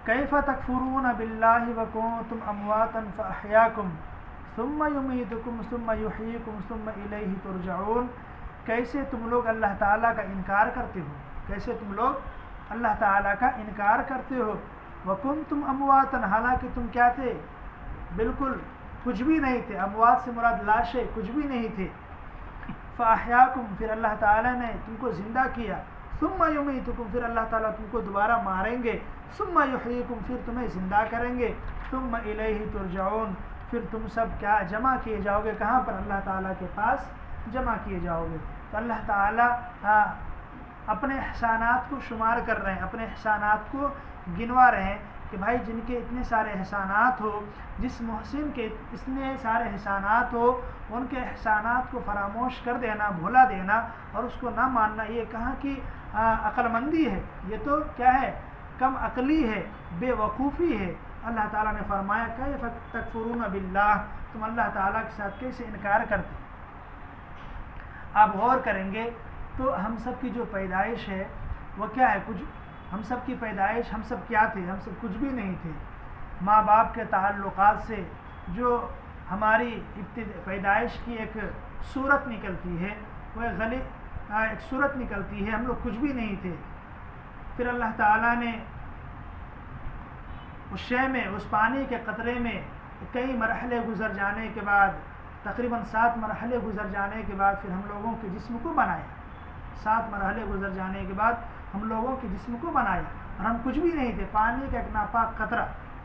کیف تکفرون باللہ وکنتم امواتا فاحیاکم ثم یمیتکم ثم یحییکم ثم الیہ ترجعون. کیسے تم لوگ اللہ تعالیٰ کا انکار کرتے ہو، کیسے تم لوگ اللہ تعالیٰ کا انکار کرتے ہو. وکنتم امواتا، حالانکہ تم کیا تھے؟ بالکل کچھ بھی نہیں تھے. اموات سے مراد لاشیں، کچھ بھی نہیں تھے. فاحیاکم، پھر اللہ تعالیٰ نے تم کو زندہ کیا. ثم یمیتکم، پھر اللہ تعالیٰ تم کو دوبارہ ماریں گے. ثم یحییکم، پھر تمہیں زندہ کریں گے. ثم الیہ ترجعون، پھر تم سب کیا جمع کیے جاؤ گے؟ کہاں پر؟ اللہ تعالیٰ کے پاس جمع کیے جاؤ گے. تو اللہ تعالیٰ اپنے احسانات کو شمار کر رہے ہیں، اپنے احسانات کو گنوا رہے ہیں کہ بھائی جن کے اتنے سارے احسانات ہو، جس محسن کے اتنے سارے احسانات ہو، ان کے احسانات کو فراموش کر دینا، بھولا دینا اور اس کو نہ ماننا، یہ کہاں کی عقل مندی ہے؟ یہ تو کیا ہے؟ کم عقلی ہے، بے وقوفی ہے. اللہ تعالیٰ نے فرمایا کیف تکفرون باللہ، تم اللہ تعالیٰ کے ساتھ کیسے انکار کرتے. آپ غور کریں گے تو ہم سب کی جو پیدائش ہے وہ کیا ہے؟ کچھ ہم سب کی پیدائش، ہم سب کیا تھے؟ ہم سب کچھ بھی نہیں تھے. ماں باپ کے تعلقات سے جو ہماری پیدائش کی ایک صورت نکلتی ہے، وہ ایک صورت نکلتی ہے، ہم لوگ کچھ بھی نہیں تھے. پھر اللہ تعالیٰ نے اس شے میں، اس پانی کے قطرے میں کئی مرحلے گزر جانے کے بعد، تقریباً 7 مرحلے گزر جانے کے بعد پھر ہم لوگوں کے جسم کو بنایا. 7 مرحلے گزر جانے کے بعد ہم لوگوں کے جسم کو بنایا، اور ہم کچھ بھی نہیں تھے، پانی کا ایک ناپاک قطرہ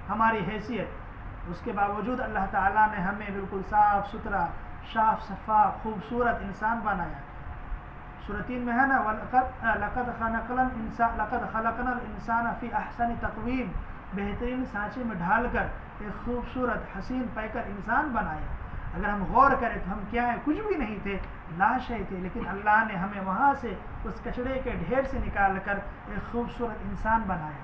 ہماری حیثیت. اس کے باوجود اللہ تعالیٰ نے ہمیں بالکل صاف ستھرا، صاف شفاف، خوبصورت انسان بنایا. سورۃ 3 میں ہے نا، لقد خلقنا الانسان فی احسن تقویم، بہترین سانچے میں ڈھال کر ایک خوبصورت حسین پیکر انسان بنایا. اگر ہم غور کریں تو ہم کیا ہیں؟ کچھ بھی نہیں تھے، لاشیں تھے، لیکن اللہ نے ہمیں وہاں سے اس کچڑے کے ڈھیر سے نکال کر ایک خوبصورت انسان بنایا.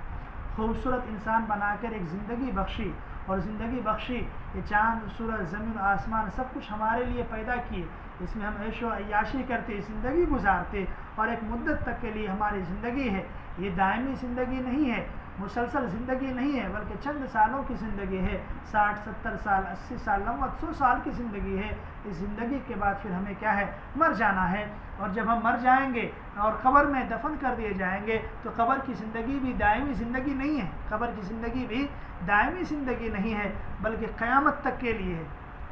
خوبصورت انسان بنا کر ایک زندگی بخشی، اور زندگی بخشی یہ چاند، سورج، زمین، آسمان سب کچھ ہمارے لیے پیدا کیے. اس میں ہم عیش و عیاشی کرتے، زندگی گزارتے، اور ایک مدت تک کے لیے ہماری زندگی ہے. یہ دائمی زندگی نہیں ہے، مسلسل زندگی نہیں ہے، بلکہ چند سالوں کی زندگی ہے. 60 70 سال، 80 سال، 90 100 سال کی زندگی ہے. اس زندگی کے بعد پھر ہمیں کیا ہے؟ مر جانا ہے. اور جب ہم مر جائیں گے اور قبر میں دفن کر دیے جائیں گے تو قبر کی زندگی بھی دائمی زندگی نہیں ہے. قبر کی زندگی بھی دائمی زندگی نہیں ہے، بلکہ قیامت تک کے لیے ہے.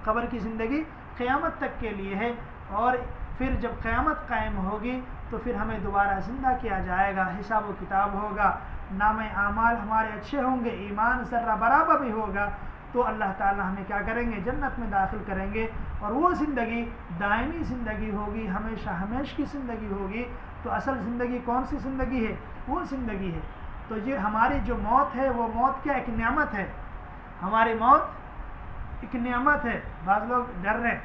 قبر کی زندگی قیامت تک کے لیے ہے. اور پھر جب قیامت قائم ہوگی تو پھر ہمیں دوبارہ زندہ کیا جائے گا، حساب و کتاب ہوگا، نام اعمال ہمارے اچھے ہوں گے، ایمان ذرہ برابر بھی ہوگا، تو اللہ تعالیٰ ہمیں کیا کریں گے؟ جنت میں داخل کریں گے. اور وہ زندگی دائمی زندگی ہوگی، ہمیشہ ہمیش کی زندگی ہوگی. تو اصل زندگی کون سی زندگی ہے؟ وہ زندگی ہے. تو یہ ہماری جو موت ہے، وہ موت کیا؟ ایک نعمت ہے. ہماری موت ایک نعمت ہے. بعض لوگ ڈر رہے ہیں.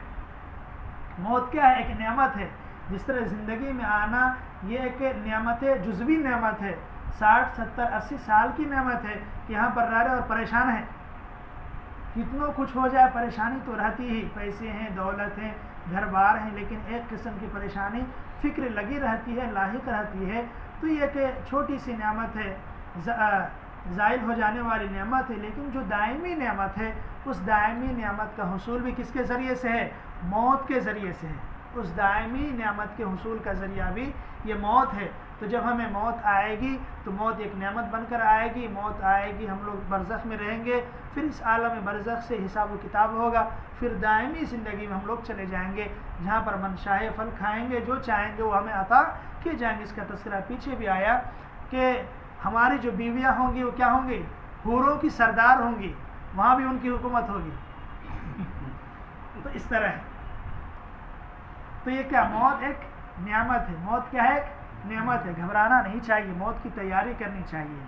موت کیا ہے؟ ایک نعمت ہے. جس طرح زندگی میں آنا یہ ایک نعمت ہے، جزوی نعمت ہے. 60 70 80 سال کی نعمت ہے کہ یہاں پر رہ رہے اور پریشان ہیں. کتنوں کچھ ہو جائے پریشانی تو رہتی ہی، پیسے ہیں، دولت ہیں، گھر بار ہیں، لیکن ایک قسم کی پریشانی، فکر لگی رہتی ہے، لاحق رہتی ہے. تو یہ کہ چھوٹی سی نعمت ہے، زائل ہو جانے والی نعمت ہے. لیکن جو دائمی نعمت ہے، اس دائمی نعمت کا حصول بھی کس کے ذریعے سے ہے؟ موت کے ذریعے سے ہے. اس دائمی نعمت کے حصول کا ذریعہ بھی یہ موت ہے. تو جب ہمیں موت آئے گی تو موت ایک نعمت بن کر آئے گی. موت آئے گی، ہم لوگ برزخ میں رہیں گے، پھر اس عالم برزخ سے حساب و کتاب ہوگا، پھر دائمی زندگی میں ہم لوگ چلے جائیں گے، جہاں پر منشاء پھل کھائیں گے، جو چاہیں گے وہ ہمیں عطا کیے جائیں گے. اس کا تذکرہ پیچھے بھی آیا کہ ہماری جو بیویاں ہوں گی وہ کیا ہوں گی؟ حوروں کی سردار ہوں گی، وہاں بھی ان کی حکومت ہوگی. تو اس طرح ہے. تو یہ کیا؟ موت ایک نعمت ہے. موت کیا ہے؟ ایک نعمت ہے. گھبرانا نہیں چاہیے، موت کی تیاری کرنی چاہیے.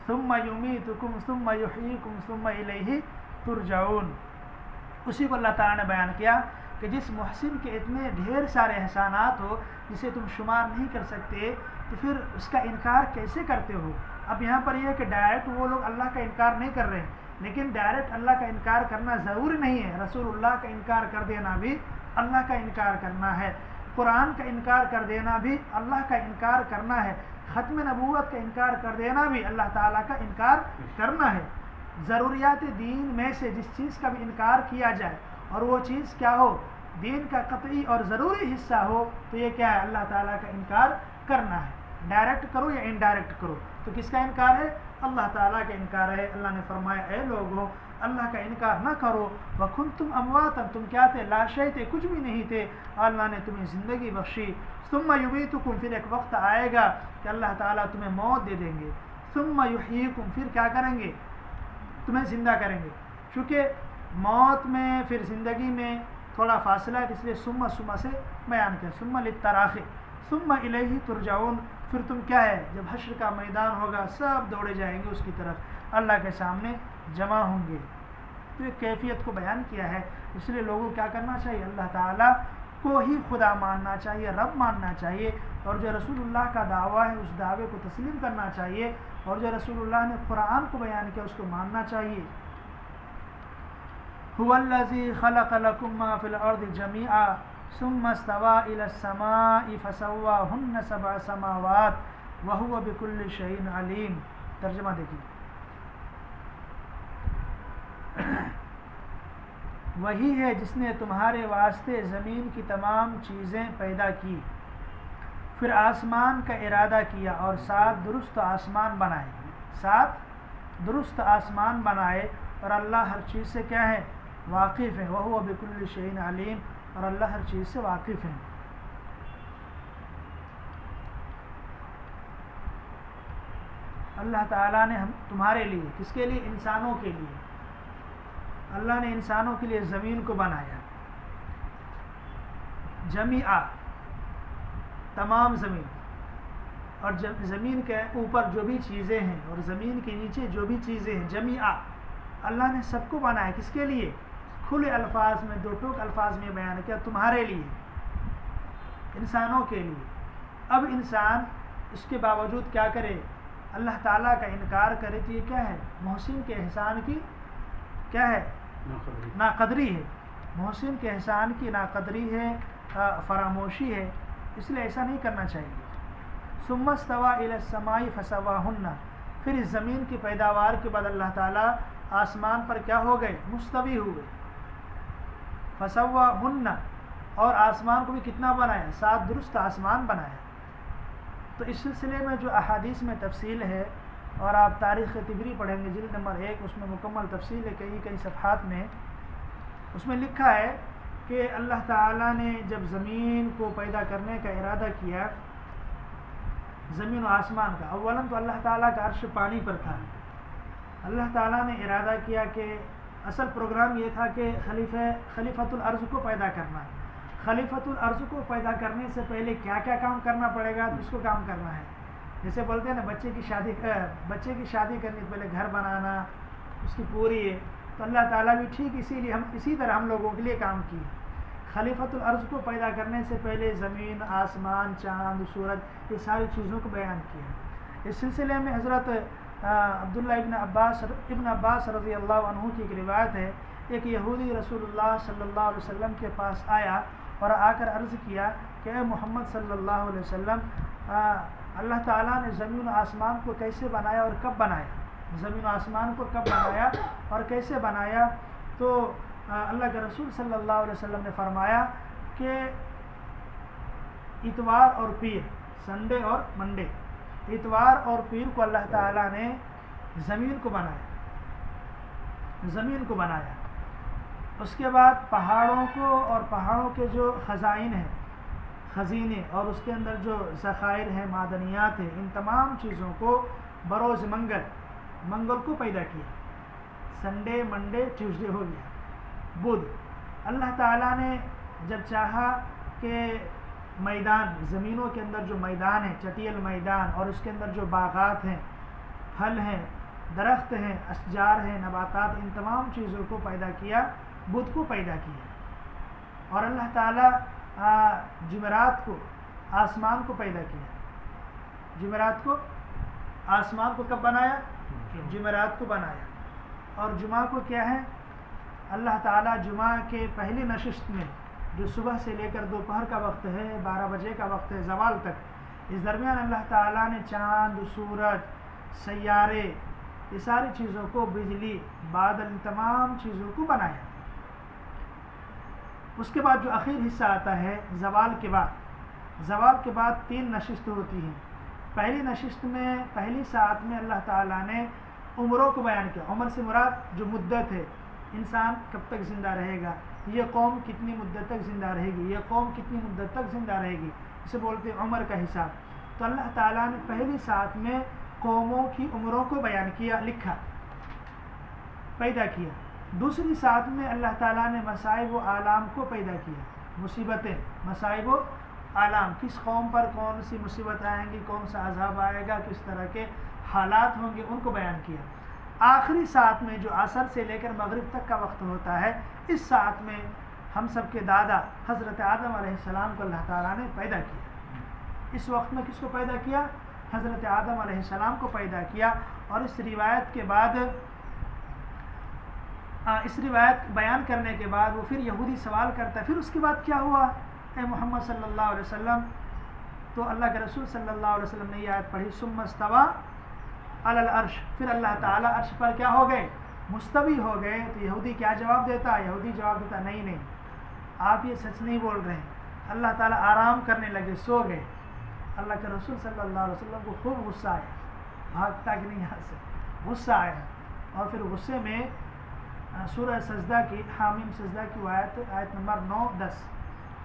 ثم یمیتکم ثم یحییکم ثم الیہ ترجعون. اسی کو اللہ تعالیٰ نے بیان کیا کہ جس محسن کے اتنے ڈھیر سارے احسانات ہو جسے تم شمار نہیں کر سکتے، تو پھر اس کا انکار کیسے کرتے ہو؟ اب یہاں پر یہ ہے کہ ڈائریکٹ وہ لوگ اللہ کا انکار نہیں کر رہے ہیں، لیکن ڈائریکٹ اللہ کا انکار کرنا ضروری نہیں ہے. رسول اللہ کا انکار کر دینا بھی اللہ کا انکار کرنا ہے. قرآن کا انکار کر دینا بھی اللہ کا انکار کرنا ہے، ختم نبوت کا انکار کر دینا بھی اللہ تعالیٰ کا انکار کرنا ہے۔ ضروریات دین میں سے جس چیز کا بھی انکار کیا جائے اور وہ چیز کیا ہو، دین کا قطعی اور ضروری حصہ ہو، تو یہ کیا ہے، اللہ تعالیٰ کا انکار کرنا ہے، ڈائریکٹ کرو یا انڈائریکٹ کرو۔ تو کس کا انکار ہے؟ اللہ تعالیٰ کا انکار ہے۔ اللہ نے فرمایا اے لوگوں اللہ کا انکار نہ کرو، وَكُنْتُمْ أَمْوَاتًا، تم کیا تھے؟ لا شیء تھے، کچھ بھی نہیں تھے، اللہ نے تمہیں زندگی بخشی۔ ثُمَّ يُمِيتُكُمْ، پھر ایک وقت آئے گا کہ اللہ تعالیٰ تمہیں موت دے دیں گے۔ ثُمَّ يُحْيِيكُمْ، پھر کیا کریں گے؟ تمہیں زندہ کریں گے۔ چونکہ موت میں پھر زندگی میں تھوڑا فاصلہ ہے، اس لیے ثم سے بیان کیا، ثم للتراخی، ثم الیہ ترجعون، پھر تم کیا ہے، جب حشر کا میدان ہوگا سب دوڑے جائیں گے اس کی طرف، اللہ کے سامنے جمع ہوں گے۔ تو یہ کیفیت کو بیان کیا ہے، اس لیے لوگوں کو کیا کرنا چاہیے، اللہ تعالیٰ کو ہی خدا ماننا چاہیے، رب ماننا چاہیے، اور جو رسول اللہ کا دعویٰ ہے اس دعوے کو تسلیم کرنا چاہیے، اور جو رسول اللہ نے قرآن کو بیان کیا اس کو ماننا چاہیے۔ هو الذی خلق لکم ما فی الارض جمیعا ثم استوى الى السماء فسواهن سبع سماوات وهو بكل شیء علیم۔ ترجمہ دیکھیے، وہی ہے جس نے تمہارے واسطے زمین کی تمام چیزیں پیدا کی، پھر آسمان کا ارادہ کیا اور 7 درست آسمان بنائے، 7 درست آسمان بنائے، اور اللہ ہر چیز سے کیا ہے، واقف ہے، وَهُوَ بِكُلِّ شَيْءٍ عَلِيمٌ، اور اللہ ہر چیز سے واقف ہے۔ اللہ تعالیٰ نے تمہارے لیے، کس کے لیے؟ انسانوں کے لیے، اللہ نے انسانوں کے لیے زمین کو بنایا، جمیعہ، تمام زمین، اور زمین کے اوپر جو بھی چیزیں ہیں اور زمین کے نیچے جو بھی چیزیں ہیں، جمیعہ، اللہ نے سب کو بنایا، کس کے لیے؟ کھلے الفاظ میں، دو ٹوک الفاظ میں بیان کیا، تمہارے لیے، انسانوں کے لیے۔ اب انسان اس کے باوجود کیا کرے، اللہ تعالیٰ کا انکار کرے، تو یہ کیا ہے، محسن کے احسان کی کیا ہے، ناقدری ہے، محسن کے احسان کی ناقدری ہے، فراموشی ہے، اس لیے ایسا نہیں کرنا چاہیے۔ ثم استوى الى السماء فسواهن، پھر اس زمین کی پیداوار کے بعد اللہ تعالیٰ آسمان پر کیا ہو گئے، مستوی ہو گئے، فسواهن، اور آسمان کو بھی کتنا بنایا، 7 درست آسمان بنایا۔ تو اس سلسلے میں جو احادیث میں تفصیل ہے، اور آپ تاریخ طبری پڑھیں گے جلد نمبر 1، اس میں مکمل تفصیل ہے، کئی صفحات میں، اس میں لکھا ہے کہ اللہ تعالیٰ نے جب زمین کو پیدا کرنے کا ارادہ کیا، زمین و آسمان کا، اولاً تو اللہ تعالیٰ کا عرش پانی پر تھا، اللہ تعالیٰ نے ارادہ کیا کہ اصل پروگرام یہ تھا کہ خلیفۃ الارض کو پیدا کرنا ہے، خلیفۃ الارض کو پیدا کرنے سے پہلے کیا کیا کام کرنا پڑے گا، تو اس کو کام کرنا ہے، جیسے بولتے ہیں نا بچے کی شادی کرنے سے پہلے گھر بنانا، اس کی پوری ہے، تو اللہ تعالیٰ بھی ٹھیک اسی طرح ہم لوگوں کے لیے کام کیے، خلیفۃ الارض کو پیدا کرنے سے پہلے زمین، آسمان، چاند، سورج، یہ ساری چیزوں کو بیان کیا۔ اس سلسلے میں حضرت عبداللہ ابن عباس رضی اللہ عنہ کی ایک روایت ہے، ایک یہودی رسول اللہ صلی اللہ علیہ وسلم کے پاس آیا اور آ کر عرض کیا کہ اے محمد صلی اللہ علیہ وسلم، اللہ تعالیٰ نے زمین و آسمان کو کیسے بنایا اور کب بنایا، زمین و آسمان کو کب بنایا اور کیسے بنایا؟ تو اللہ کے رسول صلی اللہ علیہ وسلم نے فرمایا کہ اتوار اور پیر، سنڈے اور منڈے، اتوار اور پیر کو اللہ تعالیٰ نے زمین کو بنایا، اس کے بعد پہاڑوں کو اور پہاڑوں کے جو خزینے اور اس کے اندر جو ذخائر ہیں، معدنیات ہیں، ان تمام چیزوں کو بروز منگل کو پیدا کیا، سنڈے، منڈے، ٹیوزڈے ہو گیا، بدھ۔ اللہ تعالیٰ نے جب چاہا کہ میدان، زمینوں کے اندر جو میدان ہے، چٹیل میدان، اور اس کے اندر جو باغات ہیں، پھل ہیں، درخت ہیں، اشجار ہیں، نباتات، ان تمام چیزوں کو پیدا کیا، بدھ کو پیدا کیا۔ اور اللہ تعالیٰ جمعرات کو، آسمان کو پیدا کیا، جمعرات کو، آسمان کو کب بنایا؟ جمعرات کو بنایا۔ اور جمعہ کو کیا ہے؟ اللہ تعالیٰ جمعہ کے پہلی نشست میں جو صبح سے لے کر دوپہر کا وقت ہے، 12 بجے کا وقت ہے، زوال تک، اس درمیان اللہ تعالیٰ نے چاند، سورج، سیارے، یہ ساری چیزوں کو، بجلی، بادل، تمام چیزوں کو بنایا۔ اس کے بعد جو آخر حصہ آتا ہے زوال کے بعد 3 نشست ہوتی ہیں۔ پہلی نشست میں، پہلی ساعت میں اللہ تعالیٰ نے عمروں کو بیان کیا۔ عمر سے مراد جو مدت ہے، انسان کب تک زندہ رہے گا، یہ قوم کتنی مدت تک زندہ رہے گی، یہ قوم کتنی مدت تک زندہ رہے گی، اسے بولتے ہیں عمر کا حساب۔ تو اللہ تعالیٰ نے پہلی ساعت میں قوموں کی عمروں کو بیان کیا، لکھا، پیدا کیا۔ دوسری ساعت میں اللہ تعالیٰ نے مصائب و آلام کو پیدا کیا، مصیبتیں، مصائب و آلام، کس قوم پر کون سی مصیبت آئیں گی، کون سا عذاب آئے گا، کس طرح کے حالات ہوں گے، ان کو بیان کیا۔ آخری ساعت میں جو عصر سے لے کر مغرب تک کا وقت ہوتا ہے، اس ساعت میں ہم سب کے دادا حضرت آدم علیہ السلام کو اللہ تعالیٰ نے پیدا کیا۔ اس وقت میں کس کو پیدا کیا؟ حضرت آدم علیہ السلام کو پیدا کیا۔ اور اس روایت کے بعد، اس روایت بیان کرنے کے بعد وہ پھر یہودی سوال کرتا ہے، پھر اس کے بعد کیا ہوا اے محمد صلی اللہ علیہ وسلم؟ تو اللہ کے رسول صلی اللہ علیہ وسلم نے یہ آیت پڑھی، ثم استوى علی العرش، پھر اللہ تعالیٰ عرش پر کیا ہو گئے؟ مستوی ہو گئے۔ تو یہودی کیا جواب دیتا؟ یہودی جواب دیتا، نہیں آپ یہ سچ نہیں بول رہے ہیں، اللہ تعالیٰ آرام کرنے لگے، سو گئے۔ اللہ کے رسول صلی اللہ علیہ وسلم کو خوب غصہ آیا، بھاگتا کہ نہیں یہاں سے، غصہ آیا، اور پھر غصے میں سورہ سجدہ کی، حامیم سجدہ کی آیت نمبر 9-10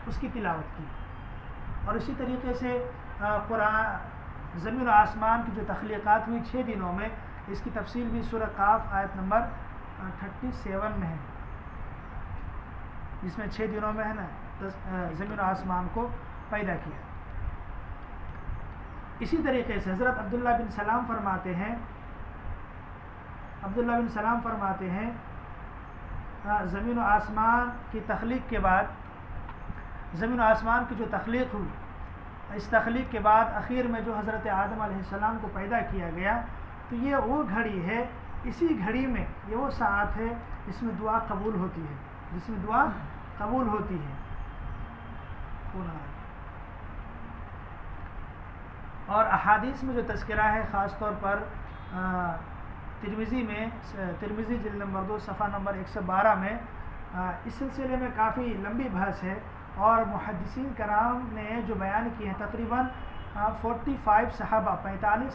اس کی تلاوت کی۔ اور اسی طریقے سے قرآن، زمین و آسمان کی جو تخلیقات ہوئی 6 دنوں میں، اس کی تفصیل بھی سورہ قاف آیت نمبر 37 میں ہے، جس میں 6 دنوں میں ہے نا زمین و آسمان کو پیدا کیا۔ اسی طریقے سے حضرت عبداللہ بن سلام فرماتے ہیں زمین و آسمان کی تخلیق کے بعد، زمین و آسمان کی جو تخلیق ہوئی، اس تخلیق کے بعد اخیر میں جو حضرت آدم علیہ السلام کو پیدا کیا گیا، تو یہ وہ گھڑی ہے، اسی گھڑی میں یہ وہ ساعت ہے جس میں دعا قبول ہوتی ہے، اور احادیث میں جو تذکرہ ہے، خاص طور پر ترمذی جلد نمبر 2 صفحہ نمبر 112 میں، اس سلسلے میں کافی لمبی بحث ہے، اور محدثین کرام نے جو بیان کی ہیں، تقریباً 45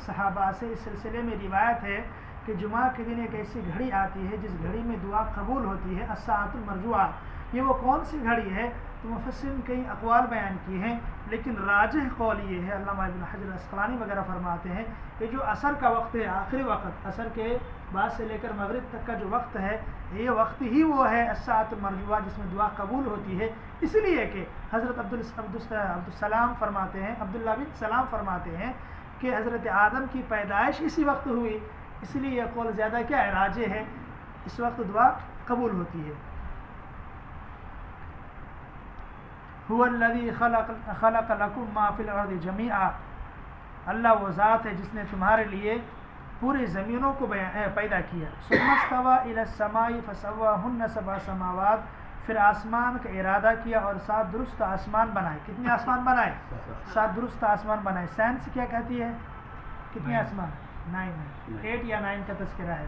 صحابہ سے اس سلسلے میں روایت ہے کہ جمعہ کے دن ایک ایسی گھڑی آتی ہے جس گھڑی میں دعا قبول ہوتی ہے، الساعۃ المرجوعہ۔ یہ وہ کون سی گھڑی ہے؟ تو مفسرین کئی اقوال بیان کی ہیں، لیکن راجح قول یہ ہے، علامہ ابن حجر اسقلانی وغیرہ فرماتے ہیں کہ جو عصر کا وقت ہے، آخری وقت، عصر کے بعد سے لے کر مغرب تک کا جو وقت ہے، یہ وقت ہی وہ ہے الساعۃ المرجوعہ جس میں دعا قبول ہوتی ہے، اس لیے کہ حضرت عبدالسلام فرماتے ہیں، عبداللہ بن سلام فرماتے ہیں کہ حضرت آدم کی پیدائش اسی وقت ہوئی، اس لیے یہ قول زیادہ کیا ہے؟ راجح ہے، اس وقت دعا قبول ہوتی ہے۔ هو الذی خلق لکم ما فی الارض جمیعا، اللہ وہ ذات ہے جس نے تمہارے لیے پوری زمینوں کو پیدا کیا۔ ثم استوى الی السماء فسواہن 7 سماوات، پھر آسمان کا ارادہ کیا اور 7 درست آسمان بنائے۔ کتنے آسمان بنائے؟ 7 درست آسمان بنائے۔ سائنس کیا کہتی ہے؟ کتنے آسمان؟ 8 یا 9 کا تذکرہ ہے۔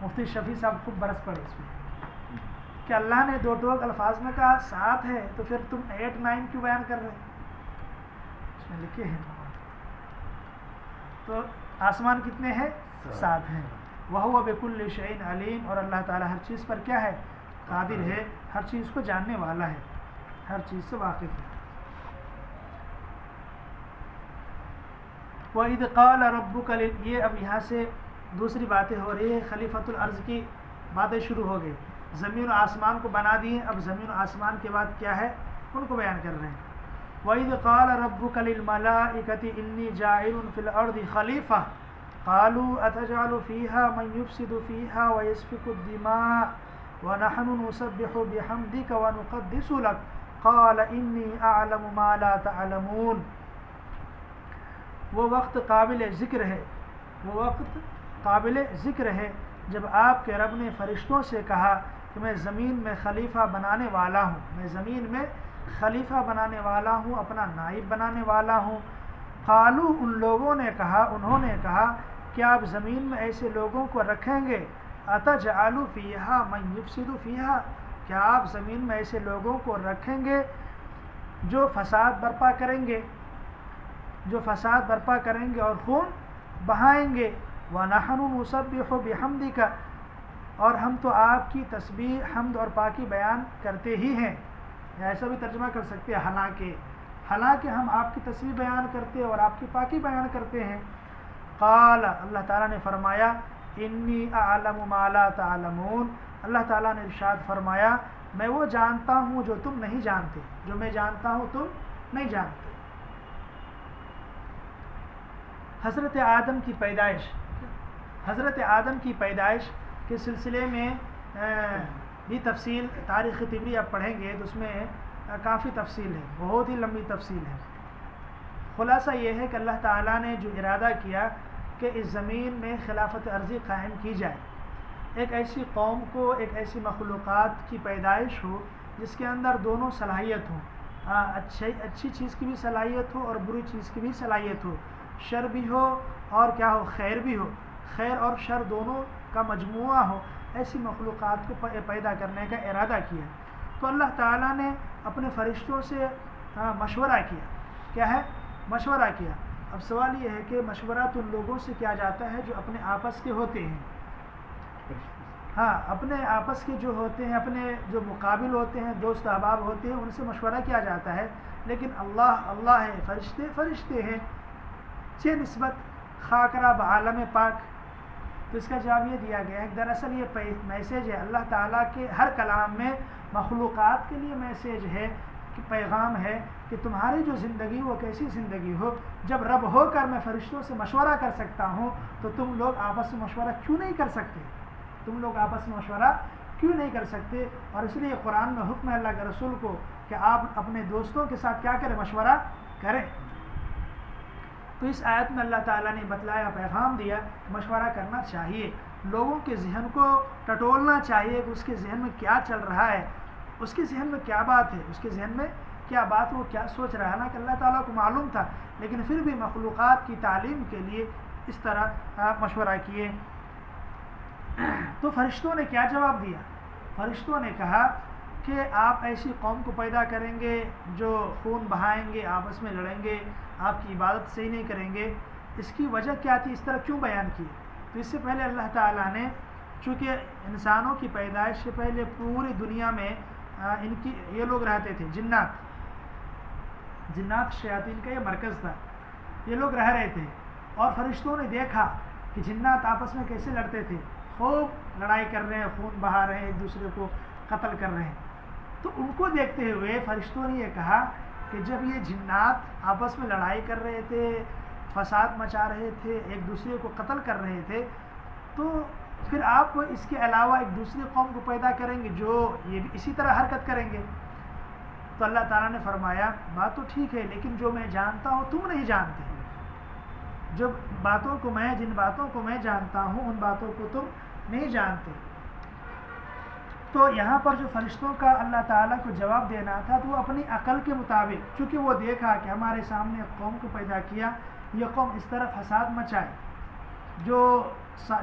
مفتی شفیع صاحب خوب برس پڑے اس میں کہ اللہ نے 2 ٹوک الفاظ میں کہا 7 ہے، تو پھر تم 8 9 کیوں بیان کر رہے؟ اس میں لکھے ہیں تو آسمان کتنے ہیں؟ 7 ہیں۔ وَهُوَ بِكُلِّ شَيْءٍ عَلِيمٌ، اور اللہ تعالیٰ ہر چیز پر کیا ہے؟ قادر ہے، ہر چیز کو جاننے والا ہے، ہر چیز سے واقف ہے۔ وَإِذْ قَالَ رَبُّكَ یہ اب یہاں سے دوسری باتیں ہو رہی ہے، خلیفۃ الارض کی باتیں شروع ہو گئی۔ زمین و آسمان کو بنا دیے، اب زمین و آسمان کے بعد کیا ہے ان کو بیان کر رہے ہیں۔ وَإِذْ قَالَ رَبُّكَ لِلْمَلَائِكَةِ إِنِّي جَاعِلٌ فِي الْأَرْضِ خَلِيفَةً قَالُوا أَتَجْعَلُ فِيهَا مَن يُفْسِدُ فِيهَا وَيَسْفِكُ الدِّمَاءَ وَنَحْنُ نُسَبِّحُ بِحَمْدِكَ وَنُقَدِّسُ لَكَ قَالَ إِنِّي أَعْلَمُ مَا لَا تَعْلَمُونَ۔ وہ وقت قابل ذکر ہے جب آپ کے رب نے فرشتوں سے کہا کہ میں زمین میں خلیفہ بنانے والا ہوں، میں زمین میں خلیفہ بنانے والا ہوں، اپنا نائب بنانے والا ہوں۔ قالو، ان لوگوں نے کہا، انہوں نے کہا کیا آپ زمین میں ایسے لوگوں کو رکھیں گے؟ اتجعل فیہا من یفسد فیہا، کیا آپ زمین میں ایسے لوگوں کو رکھیں گے جو فساد برپا کریں گے، جو فساد برپا کریں گے اور خون بہائیں گے؟ وَنَحْنُ نُسَبِّحُ بِحَمْدِكَ، اور ہم تو آپ کی تسبیح، حمد اور پاکی بیان کرتے ہی ہیں۔ ایسا بھی ترجمہ کر سکتے ہیں، حالانکہ ہم آپ کی تسبیح بیان کرتے ہیں اور آپ کی پاکی بیان کرتے ہیں۔ قال، اللہ تعالیٰ نے فرمایا انی اعلم ما لا تعلمون، اللہ تعالیٰ نے ارشاد فرمایا میں وہ جانتا ہوں جو تم نہیں جانتے، جو میں جانتا ہوں تم نہیں جانتے۔ حضرت آدم کی پیدائش، حضرت آدم کی پیدائش کے سلسلے میں بھی تفصیل، تاریخ طبری آپ پڑھیں گے تو اس میں کافی تفصیل ہے، بہت ہی لمبی تفصیل ہے۔ خلاصہ یہ ہے کہ اللہ تعالیٰ نے جو ارادہ کیا کہ اس زمین میں خلافت عرضی قائم کی جائے، ایک ایسی قوم کو، ایک ایسی مخلوقات کی پیدائش ہو جس کے اندر دونوں صلاحیت ہوں، اچھی چیز کی بھی صلاحیت ہو اور بری چیز کی بھی صلاحیت ہو، شر بھی ہو اور کیا ہو، خیر بھی ہو، خیر اور شر دونوں کا مجموعہ ہو، ایسی مخلوقات کو پیدا کرنے کا ارادہ کیا۔ تو اللہ تعالیٰ نے اپنے فرشتوں سے مشورہ کیا، کیا ہے؟ مشورہ کیا۔ اب سوال یہ ہے کہ مشورہ تو ان لوگوں سے کیا جاتا ہے جو اپنے آپس کے ہوتے ہیں، ہاں اپنے آپس کے جو ہوتے ہیں، اپنے جو مقابل ہوتے ہیں، دوست احباب ہوتے ہیں، ان سے مشورہ کیا جاتا ہے، لیکن اللہ ہے، فرشتے ہیں، چہ نسبت خاکرہ بعالم پاک۔ تو اس کا جواب یہ دیا گیا ہے کہ دراصل یہ میسیج ہے اللہ تعالیٰ کے ہر کلام میں مخلوقات کے لیے میسیج ہے، کہ پیغام ہے کہ تمہاری جو زندگی وہ کیسی زندگی ہو، جب رب ہو کر میں فرشتوں سے مشورہ کر سکتا ہوں تو تم لوگ آپس میں مشورہ کیوں نہیں کر سکتے؟ تم لوگ آپس میں مشورہ کیوں نہیں کر سکتے؟ اور اس لیے قرآن میں حکم ہے اللہ کے رسول کو کہ آپ اپنے دوستوں کے ساتھ کیا کریں؟ مشورہ کریں۔ تو اس آیت میں اللہ تعالیٰ نے بتلایا، پیغام دیا، مشورہ کرنا چاہیے، لوگوں کے ذہن کو ٹٹولنا چاہیے کہ اس کے ذہن میں کیا چل رہا ہے، اس کے ذہن میں کیا بات ہے، اس کے ذہن میں کیا بات، وہ کیا سوچ رہا ہے نا، کہ اللہ تعالیٰ کو معلوم تھا، لیکن پھر بھی مخلوقات کی تعلیم کے لیے اس طرح مشورہ کیے۔ تو فرشتوں نے کیا جواب دیا؟ فرشتوں نے کہا کہ آپ ایسی قوم کو پیدا کریں گے جو خون بہائیں گے، آپس میں لڑیں گے، آپ کی عبادت صحیح نہیں کریں گے۔ اس کی وجہ کیا تھی؟ اس طرح کیوں بیان کی؟ تو اس سے پہلے اللہ تعالیٰ نے، چونکہ انسانوں کی پیدائش سے پہلے پوری دنیا میں یہ لوگ رہتے تھے، جنات شیاطین کا یہ مرکز تھا، یہ لوگ رہ رہے تھے، اور فرشتوں نے دیکھا کہ جنات آپس میں کیسے لڑتے تھے، خوب لڑائی کر رہے ہیں، خون بہا رہے ہیں، ایک دوسرے کو قتل کر رہے ہیں۔ تو ان کو دیکھتے ہوئے فرشتوں نے یہ کہا کہ جب یہ جنات آپس میں لڑائی کر رہے تھے، فساد مچا رہے تھے، ایک دوسرے کو قتل کر رہے تھے، تو پھر آپ اس کے علاوہ ایک دوسری قوم کو پیدا کریں گے جو یہ بھی اسی طرح حرکت کریں گے۔ تو اللہ تعالیٰ نے فرمایا بات تو ٹھیک ہے، لیکن جو میں جانتا ہوں تم نہیں جانتے، جن باتوں کو میں جانتا ہوں ان باتوں کو تم نہیں جانتے۔ تو یہاں پر جو فرشتوں کا اللہ تعالیٰ کو جواب دینا تھا تو وہ اپنی عقل کے مطابق، چونکہ وہ دیکھا کہ ہمارے سامنے قوم کو پیدا کیا، یہ قوم اس طرح فساد مچائے، جو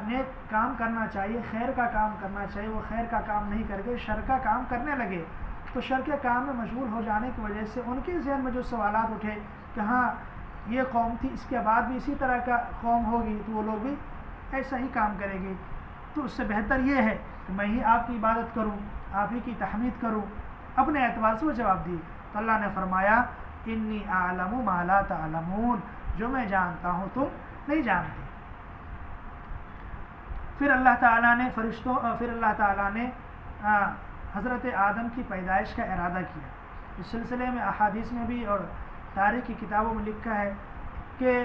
نیک کام کرنا چاہیے، خیر کا کام کرنا چاہیے، وہ خیر کا کام نہیں کر کے شر کا کام کرنے لگے، تو شر کے کام میں مشغول ہو جانے کی وجہ سے ان کے ذہن میں جو سوالات اٹھے کہ ہاں یہ قوم تھی، اس کے بعد بھی اسی طرح کا قوم ہوگی تو وہ لوگ بھی ایسا ہی کام کریں گے، تو اس سے بہتر یہ ہے کہ میں ہی آپ کی عبادت کروں، آپ ہی کی تحمید کروں۔ اپنے اعتبار سے وہ جواب دیے، تو اللہ نے فرمایا انی اعلم ما لا تعلمون، جو میں جانتا ہوں تم نہیں جانتے۔ پھر اللہ تعالیٰ نے حضرت آدم کی پیدائش کا ارادہ کیا۔ اس سلسلے میں احادیث میں بھی اور تاریخ کی کتابوں میں لکھا ہے کہ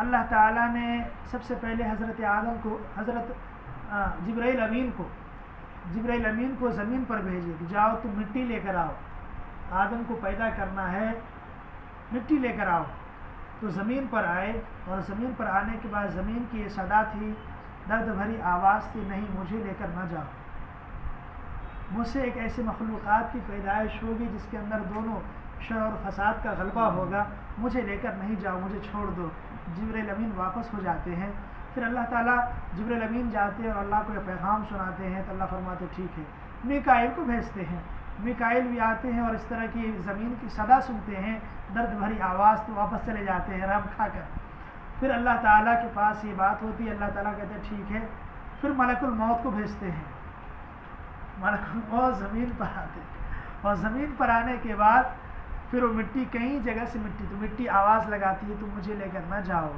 اللہ تعالیٰ نے سب سے پہلے حضرت آدم کو، حضرت جبرائیل امین کو زمین پر بھیجے کہ جاؤ تم مٹی لے کر آؤ، آدم کو پیدا کرنا ہے، مٹی لے کر آؤ۔ تو زمین پر آئے، اور زمین پر آنے کے بعد زمین کی یہ صدا تھی، درد بھری آواز تھی، نہیں مجھے لے کر نہ جاؤ، مجھ سے ایک ایسے مخلوقات کی پیدائش ہوگی جس کے اندر دونوں شر اور فساد کا غلبہ ہوگا، مجھے لے کر نہیں جاؤ، مجھے چھوڑ دو۔ جبرائیل امین واپس ہو جاتے ہیں۔ پھر اللہ تعالیٰ جبرائیل امین جاتے ہیں اور اللہ کو یہ پیغام سناتے ہیں، تو اللہ فرماتے ٹھیک ہے۔ میکائیل کو بھیجتے ہیں، میکائیل بھی آتے ہیں اور اس طرح کی زمین کی صدا سنتے ہیں، درد بھری آواز، تو واپس چلے جاتے ہیں رم کھا کر۔ پھر اللہ تعالیٰ کے پاس یہ بات ہوتی ہے، اللہ تعالیٰ کہتے ہیں ٹھیک ہے۔ پھر ملک الموت کو بھیجتے ہیں، ملک الموت زمین پر آتے ہیں، اور زمین پر آنے کے بعد پھر وہ مٹی، کئی جگہ سے مٹی، تو مٹی آواز لگاتی ہے تو مجھے لے کر نہ جاؤ،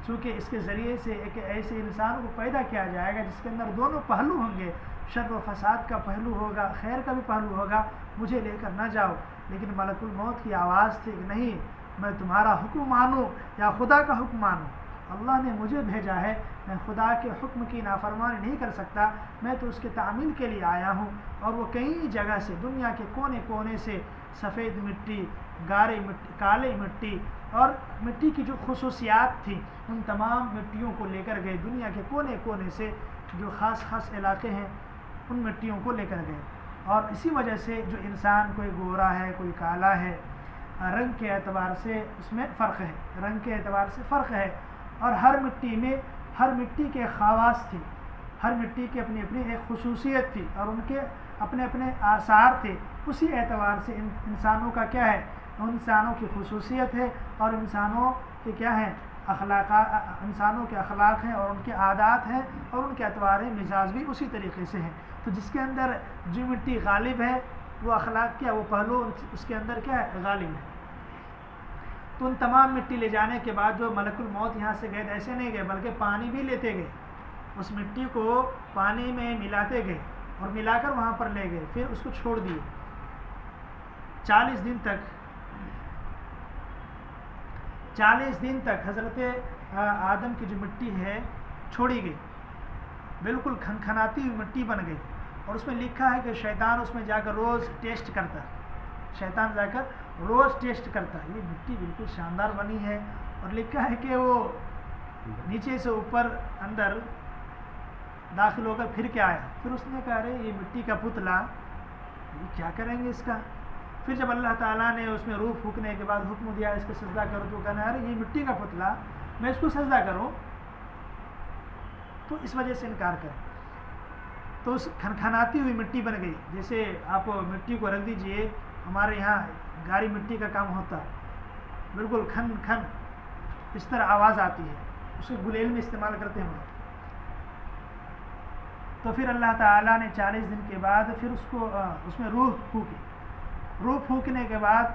چونکہ اس کے ذریعے سے ایک ایسے انسان کو پیدا کیا جائے گا جس کے اندر دونوں پہلو ہوں گے، شر و فساد کا پہلو ہوگا، خیر کا بھی پہلو ہوگا، مجھے لے کر نہ جاؤ۔ لیکن ملک الموت کی آواز تھی کہ نہیں، میں تمہارا حکم مانوں یا خدا کا حکم مانوں؟ اللہ نے مجھے بھیجا ہے، میں خدا کے حکم کی نافرمانی نہیں کر سکتا، میں تو اس کے تعمیل کے لیے آیا ہوں۔ اور وہ کئی جگہ سے، دنیا کے کونے کونے سے سفید مٹی، گارے مٹی، کالے مٹی اور مٹی کی جو خصوصیات تھیں ان تمام مٹیوں کو لے کر گئے، دنیا کے کونے کونے سے جو خاص خاص علاقے ہیں ان مٹیوں کو لے کر گئے۔ اور اسی وجہ سے جو انسان کوئی گورا ہے، کوئی کالا ہے، رنگ کے اعتبار سے اس میں فرق ہے، رنگ کے اعتبار سے فرق ہے، اور ہر مٹی میں، ہر مٹی کے خواص تھی، ہر مٹی کی اپنی اپنی ایک خصوصیت تھی اور ان کے اپنے اپنے آثار تھے۔ اسی اعتبار سے انسانوں کا کیا ہے، انسانوں کی خصوصیت ہے اور انسانوں کے کیا ہیں، انسانوں کے اخلاق ہیں اور ان کے عادات ہیں اور ان کے اطوار مزاج بھی اسی طریقے سے ہیں۔ تو جس کے اندر جو مٹی غالب ہے وہ اخلاق کیا، وہ پہلو اس کے اندر کیا ہے، غالب ہے۔ تو ان تمام مٹی لے جانے کے بعد جو ملک الموت یہاں سے گئے، ایسے نہیں گئے بلکہ پانی بھی لیتے گئے، اس مٹی کو پانی میں ملاتے گئے اور ملا کر وہاں پر لے گئے، پھر اس کو چھوڑ دیے 40 دن تک حضرت آدم کی جو مٹی ہے چھوڑی گئی، بالکل کھنکھناتی ہوئی مٹی بن گئی۔ اور اس میں لکھا ہے کہ شیطان اس میں جا کر روز ٹیسٹ کرتا، شیطان جا کر روز ٹیسٹ کرتا، یہ مٹی بالکل شاندار بنی ہے، اور لکھا ہے کہ وہ نیچے سے اوپر اندر داخل ہو کر پھر کے آیا، پھر اس نے کہا ارے یہ مٹی کا پتلا، یہ کیا کریں گے اس کا؟ پھر جب اللہ تعالیٰ نے اس میں روح پھونکنے کے بعد حکم دیا اس کو سجدہ کرو، تو کہنا ارے یہ مٹی کا پتلا، میں اس کو سجدہ کروں؟ تو اس وجہ سے انکار کریں۔ تو اس کھنکھناتی ہوئی مٹی بن گئی، جیسے آپ مٹی کو رکھ دیجئے، ہمارے یہاں گاری مٹی کا کام ہوتا ہے، بالکل کھن کھن اس طرح آواز آتی ہے، اسے گلیل میں استعمال کرتے ہیں۔ تو پھر اللہ تعالیٰ نے 40 دن کے بعد پھر اس میں روح پھونکی، روح پھونکنے کے بعد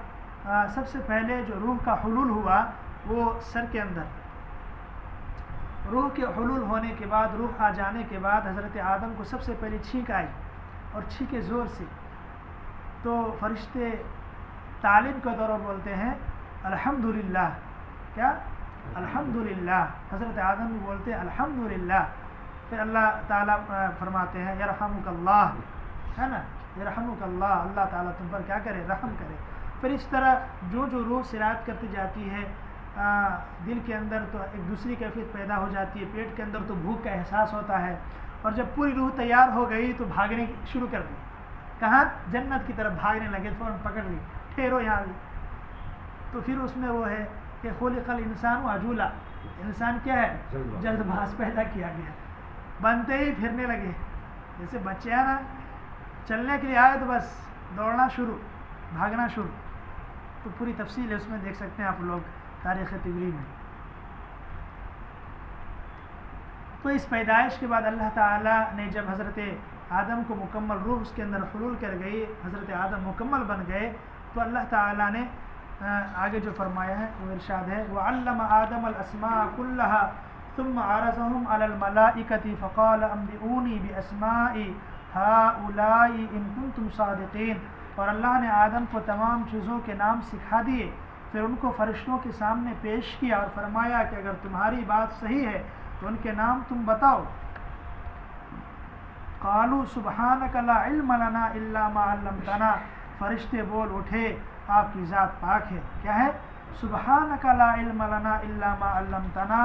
سب سے پہلے جو روح کا حلول ہوا وہ سر کے اندر، روح کے حلول ہونے کے بعد، روح آ جانے کے بعد حضرت آدم کو سب سے پہلے چھینک آئی، اور چھینکے زور سے، تو فرشتے تعلیم کے دور بولتے ہیں الحمدللہ، کیا؟ الحمدللہ، حضرت آدم بھی بولتے ہیں الحمدللہ۔ پھر اللہ تعالیٰ فرماتے ہیں یرحمک اللہ، ہے نا، یرحمک اللہ، اللہ تعالیٰ تم پر کیا کرے، رحم کرے۔ پھر اس طرح جو روح سرایت کرتی جاتی ہے دل کے اندر، تو ایک دوسری کیفیت پیدا ہو جاتی ہے، پیٹ کے اندر تو بھوک کا احساس ہوتا ہے، اور جب پوری روح تیار ہو گئی تو بھاگنے شروع کر دی، کہاں؟ جنت کی طرف بھاگنے لگے، فوراً پکڑ لی، ٹھہرو یہاں بھی۔ تو پھر اس میں وہ ہے کہ خلق الانسان عجولا، انسان کیا ہے، جلد باز پیدا کیا گیا، بنتے ہی پھرنے لگے، جیسے بچے ہیں نا، چلنے کے لیے آئے تو بس دوڑنا شروع، بھاگنا شروع۔ تو پوری تفصیل ہے اس میں دیکھ سکتے ہیں آپ لوگ تاریخ طبری میں۔ تو اس پیدائش کے بعد اللہ تعالیٰ نے جب حضرت آدم کو مکمل روح اس کے اندر حلول کر گئی، حضرت آدم مکمل بن گئے، تو اللہ تعالیٰ نے آگے جو فرمایا ہے وہ ارشاد ہے وَعَلَّمَ آدَمَ الْأَسْمَاءَ كُلَّهَا ثُمَّ عَرَضَهُمْ عَلَى الْمَلَائِكَةِ فَقَالَ أَنبِئُونِي بِأَسْمَاءِ هَؤُلَاءِ إِن كُنتُمْ صَادِقِينَ۔ اور اللہ نے آدم کو تمام چیزوں کے نام سکھا دیے، پھر ان کو فرشتوں کے سامنے پیش کیا اور فرمایا کہ اگر تمہاری بات صحیح ہے تو ان کے نام تم بتاؤ۔ قالوا سبحانك لا علم لنا الا ما علمتنا، فرشتے بول اٹھے آپ کی ذات پاک ہے، کیا ہے؟ سبحانك لا علم لنا الا ما علمتنا،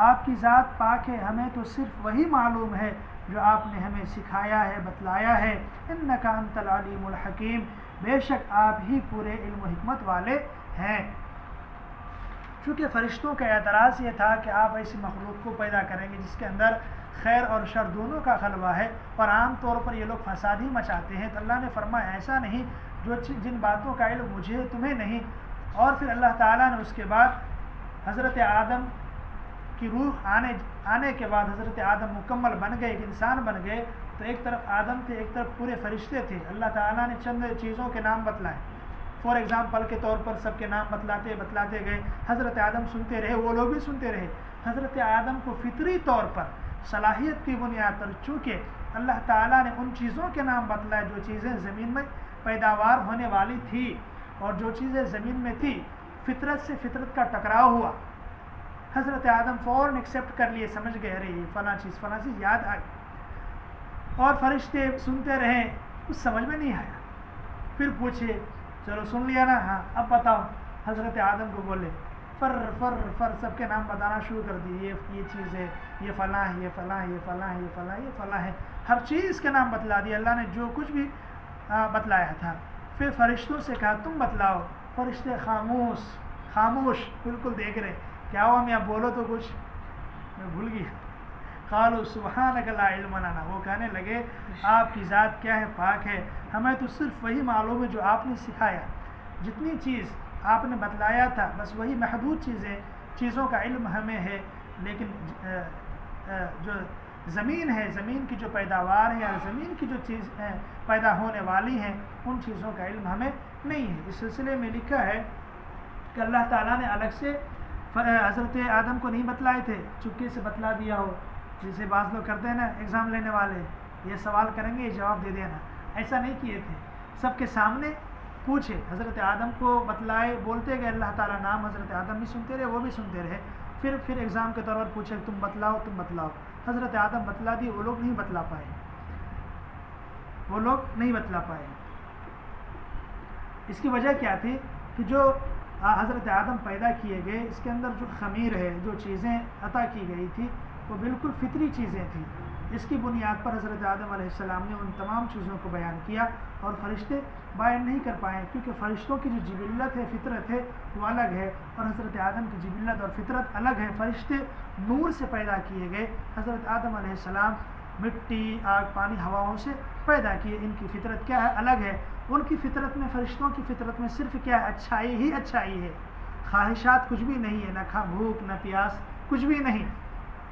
آپ کی ذات پاک ہے، ہمیں تو صرف وہی معلوم ہے جو آپ نے ہمیں سکھایا ہے، بتلایا ہے۔ انک انت العلیم الحکیم، بے شک آپ ہی پورے علم و حکمت والے ہیں۔ چونکہ فرشتوں کا اعتراض یہ تھا کہ آپ ایسی مخلوق کو پیدا کریں گے جس کے اندر خیر اور شر دونوں کا غلبہ ہے، اور عام طور پر یہ لوگ فساد ہی مچاتے ہیں، تو اللہ نے فرمایا ایسا نہیں، جن باتوں کا علم مجھے تمہیں نہیں۔ اور پھر اللہ تعالیٰ نے اس کے بعد حضرت آدم کی روح آنے کے بعد حضرت آدم مکمل بن گئے، ایک انسان بن گئے، تو ایک طرف آدم تھے، ایک طرف پورے فرشتے تھے۔ اللہ تعالیٰ نے چند چیزوں کے نام بتلائے، فار ایگزامپل کے طور پر سب کے نام بتلاتے گئے۔ حضرت آدم سنتے رہے، وہ لوگ بھی سنتے رہے۔ حضرت آدم کو فطری طور پر صلاحیت کی بنیاد پر چونکہ اللہ تعالیٰ نے ان چیزوں کے نام بتلائے جو چیزیں زمین میں پیداوار ہونے والی تھی، اور جو چیزیں زمین میں تھی فطرت سے فطرت کا ٹکراؤ ہوا، حضرت آدم فوراً ایکسیپٹ کر لیے، سمجھ گئے ارے یہ فلاں چیز یاد آئی، اور فرشتے سنتے رہے، کچھ سمجھ میں نہیں آیا۔ پھر پوچھے چلو سن لیا نا، ہاں اب بتاؤ۔ حضرت آدم کو بولے فر فر فر، سب کے نام بتانا شروع کر دیے، یہ چیز ہے، یہ فلاں ہے، یہ فلاں ہے، یہ فلاں ہے، یہ فلاں ہے، یہ فلاں ہے، ہر چیز کے نام بتلا دیے اللہ نے جو کچھ بھی بتلایا تھا۔ پھر فرشتوں سے کہا تم بتلاؤ، فرشتے خاموش بالکل دیکھ رہے، کیا ہوا میاں بولو تو کچھ، میں بھول گیا۔ قالوا سبحانک لا علم لنا، وہ کہنے لگے آپ کی ذات کیا ہے، پاک ہے، ہمیں تو صرف وہی معلوم ہے جو آپ نے سکھایا، جتنی چیز آپ نے بتلایا تھا بس وہی محدود چیزوں کا علم ہمیں ہے، لیکن جو زمین ہے، زمین کی جو پیداوار ہے یا زمین کی جو چیز پیدا ہونے والی ہیں ان چیزوں کا علم ہمیں نہیں ہے۔ اس سلسلے میں لکھا ہے کہ اللہ تعالیٰ نے الگ سے حضرت آدم کو نہیں بتلائے تھے، چپکے سے بتلا دیا ہو، جیسے بعض لوگ کرتے ہیں نا ایگزام لینے والے، یہ سوال کریں گے یہ جواب دے دینا، ایسا نہیں کیے تھے، سب کے سامنے پوچھے، حضرت آدم کو بتلائے، بولتے گئے اللہ تعالیٰ نام، حضرت آدم بھی سنتے رہے، وہ بھی سنتے رہے، پھر ایگزام کے طور پر پوچھے تم بتلاؤ، حضرت آدم بتلا دیے، وہ لوگ نہیں بتلا پائے، اس کی وجہ کیا تھی کہ جو حضرت آدم پیدا کیے گئے اس کے اندر جو خمیر ہے، جو چیزیں عطا کی گئی تھی وہ بالکل فطری چیزیں تھیں، اس کی بنیاد پر حضرت آدم علیہ السلام نے ان تمام چیزوں کو بیان کیا، اور فرشتے بیان نہیں کر پائے کیونکہ فرشتوں کی جو جبلت ہے، فطرت ہے، وہ الگ ہے، اور حضرت آدم کی جبلت اور فطرت الگ ہے۔ فرشتے نور سے پیدا کیے گئے، حضرت آدم علیہ السلام مٹی، آگ، پانی، ہواؤں سے پیدا کیے، ان کی فطرت کیا ہے، الگ ہے۔ ان کی فطرت میں، فرشتوں کی فطرت میں صرف کیا ہے، اچھائی ہی اچھائی ہے، خواہشات کچھ بھی نہیں ہے، نہ بھوک نہ پیاس، کچھ بھی نہیں،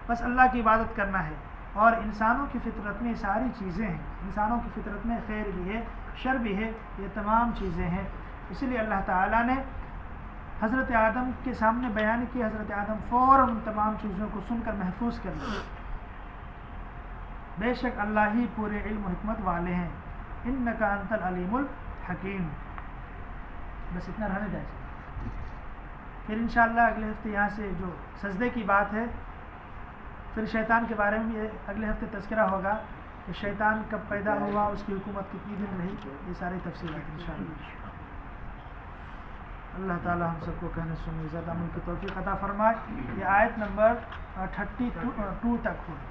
بس اللہ کی عبادت کرنا ہے۔ اور انسانوں کی فطرت میں ساری چیزیں ہیں، انسانوں کی فطرت میں خیر بھی ہے، شر بھی ہے، یہ تمام چیزیں ہیں۔ اسی لیے اللہ تعالیٰ نے حضرت آدم کے سامنے بیان کی، حضرت آدم فوراً ان تمام چیزوں کو سن کر محفوظ کر لیا۔ بے شک اللہ ہی پورے علم و حکمت والے ہیں، انک انت العلیم الحکیم۔ بس اتنا رہنے دیں، پھر انشاءاللہ اگلے ہفتے یہاں سے جو سجدے کی بات ہے، پھر شیطان کے بارے میں اگلے ہفتے تذکرہ ہوگا کہ شیطان کب پیدا ہوا، اس کی حکومت کتنی دن رہی، یہ ساری تفصیلات انشاءاللہ۔ اللہ تعالی ہم سب کو کہنے سننے زیادہ عمل کی توفیق عطا فرمائے۔ یہ آیت نمبر 32 تک ہوئی۔